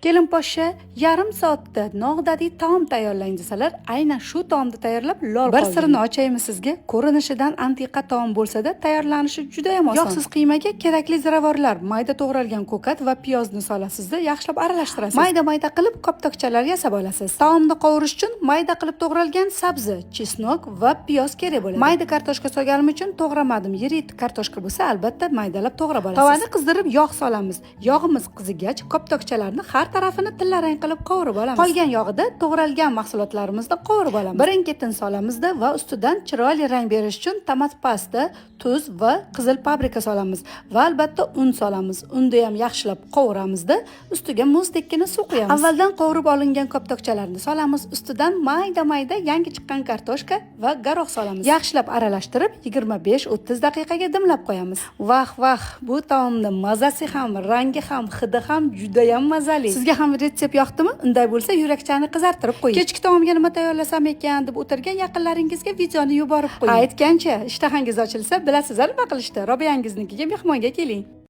Kelin poshsha yarim soatda nog'dadiy taom tayyorlang desalar, aynan shu taomni tayyorlab lol qoldik. Bir sirini ochaymi sizga? Ko'rinishidan antiqa taom bo'lsa-da, tayyorlanishi juda ham oson. Yog'siz qiymaga kerakli ziravorlar, mayda to'g'ralgan ko'kat va piyozni solasizda, yaxshilab aralashtirasiz. Mayda-mayda qilib koptokchalar yasab olasiz. Taomni qovurish uchun mayda qilib to'g'ralgan sabzi, chesnok va piyoz kerak bo'ladi. Mayda kartoshka solganim uchun to'g'ramadim. Yirik kartoshka bo'lsa, albatta maydalab to'g'rab olasiz. Tovani qizdirib yog' solamiz. Yog'imiz qizigach, koptokchalarni har tarafini tillarang qilib qovurib olamiz. Qolgan yog'ida to'g'ralgan mahsulotlarimizni qovurib olamiz. Birin-ketin solamizda va ustidan chiroyli rang berish uchun tomat pasta, tuz va qizil paprika solamiz va albatta un solamiz. Unda ham yaxshilab qovuramizda, ustiga muzdekkina suv quyamiz. Avvaldan qovurib olingan koptokchalarni solamiz, ustidan mayda-mayda yangi chiqqan kartoshka va garoq solamiz. Yaxshilab aralashtirib 25-30 daqiqaga dimlab qo'yamiz. Vah, bu taomning mazasi ham, rangi ham, hidi ham juda ham mazali. Sizga ham retsept yoqdimi? Unday bo'lsa, yurakchani qizartirib qo'ying. Kechki taomga nima tayyorlasam ekan deb o'tirgan yaqinlaringizga videoni yuborib qo'ying. Aytgancha, ishtahangiz ochilsa, bilasiz nima qilishdi. Robiyangizningkiga mehmonga keling.